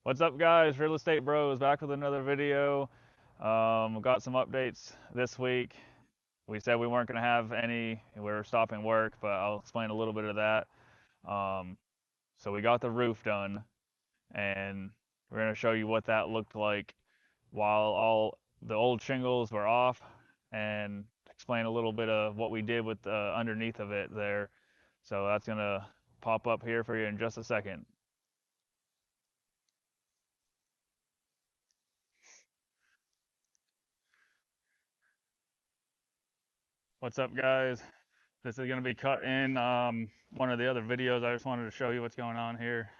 What's up, guys? Real Estate Bros back with another video. We got some updates this week. We said we weren't going to have any, we were stopping work, but I'll explain a little bit of that. Um, so we got the roof done, and we're going to show you what that looked like while all the old shingles were off, and explain a little bit of what we did with underneath of it there. So that's going to pop up here for you in just a second. What's up, guys? This is going to be cut in one of the other videos. I just wanted to show you what's going on here.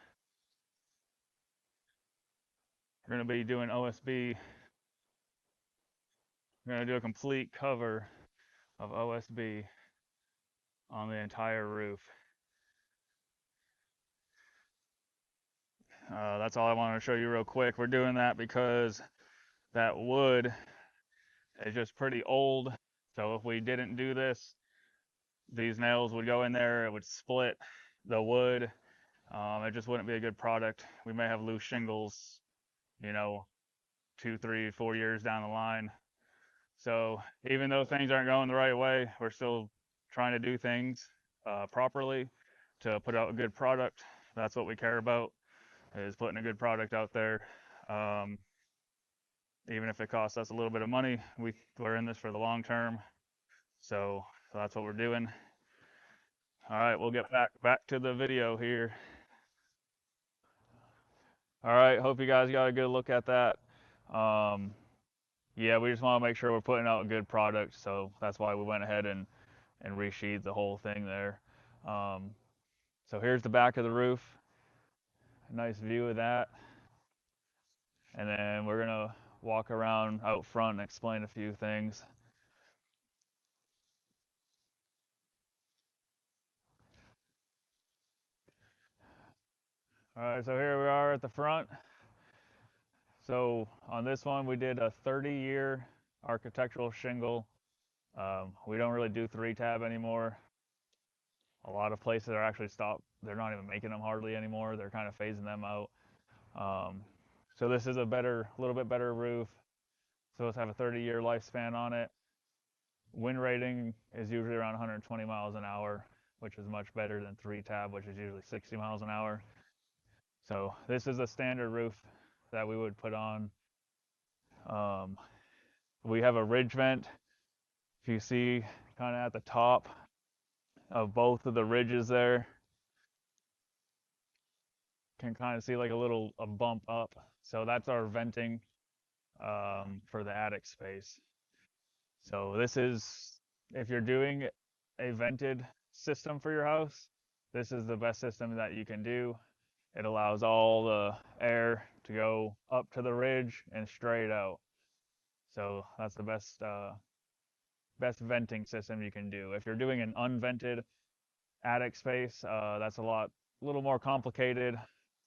We're going to be doing OSB. We're going to do a complete cover of OSB on the entire roof. That's all I wanted to show you real quick. We're doing that because that wood is just pretty old. So if we didn't do this, these nails would go in there, it would split the wood. It just wouldn't be a good product. We may have loose shingles, you know, 2, 3, 4 years down the line. So even though things aren't going the right way, we're still trying to do things properly to put out a good product. That's what we care about, is putting a good product out there. Um, Even if it costs us a little bit of money, we're in this for the long term. So that's what we're doing. All right, we'll get back to the video here. All right, hope you guys got a good look at that. Um, yeah, we just want to make sure we're putting out a good product, so that's why we went ahead and resheathed the whole thing there. Um, so here's the back of the roof, a nice view of that, and then we're gonna walk around out front and explain a few things. All right, so here we are at the front. So on this one, we did a 30-year architectural shingle. We don't really do 3-tab anymore. A lot of places are actually stopped. They're not even making them hardly anymore. They're kind of phasing them out. Um, so this is a little bit better roof. So let's have a 30-year lifespan on it. Wind rating is usually around 120 miles an hour, which is much better than 3-tab, which is usually 60 miles an hour. So this is a standard roof that we would put on. Um, we have a ridge vent. If you see kind of at the top of both of the ridges there, can kind of see like a bump up. So that's our venting for the attic space. So this is, if you're doing a vented system for your house, this is the best system that you can do. It allows all the air to go up to the ridge and straight out. So that's the best venting system you can do. If you're doing an unvented attic space, that's a little more complicated.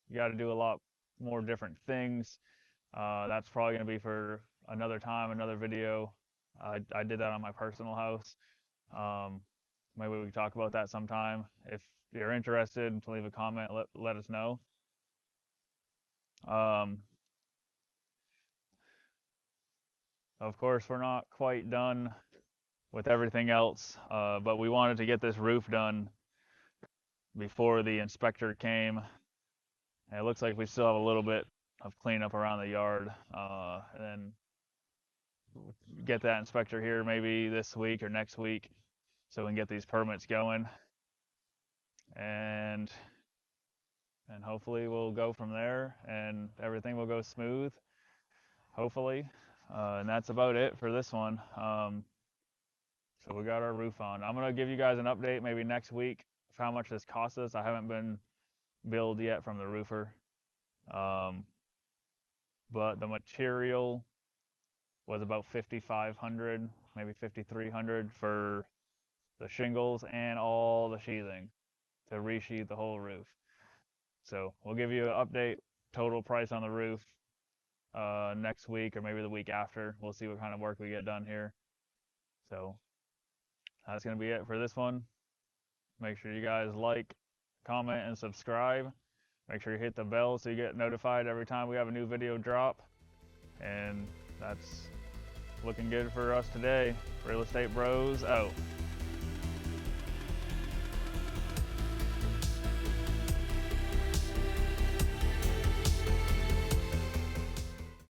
You got to do a lot more different things. That's probably going to be for another time, another video. I did that on my personal house. Um, Maybe we can talk about that sometime. If you're interested, leave a comment, let us know. Um, of course, we're not quite done with everything else, but we wanted to get this roof done before the inspector came. And it looks like we still have a little bit of cleanup around the yard, and then get that inspector here maybe this week or next week so we can get these permits going, and hopefully we'll go from there and everything will go smooth, hopefully. And that's about it for this one. So we got our roof on. I'm gonna give you guys an update maybe next week of how much this cost us. I haven't been billed yet from the roofer, um, but the material was about 5,500, maybe 5,300 for the shingles and all the sheathing to resheathe the whole roof. So we'll give you an update, total price on the roof, next week or maybe the week after. We'll see what kind of work we get done here. So that's going to be it for this one. Make sure you guys like, comment, and subscribe. Make sure you hit the bell so you get notified every time we have a new video drop. And that's looking good for us today. Real Estate Bros out.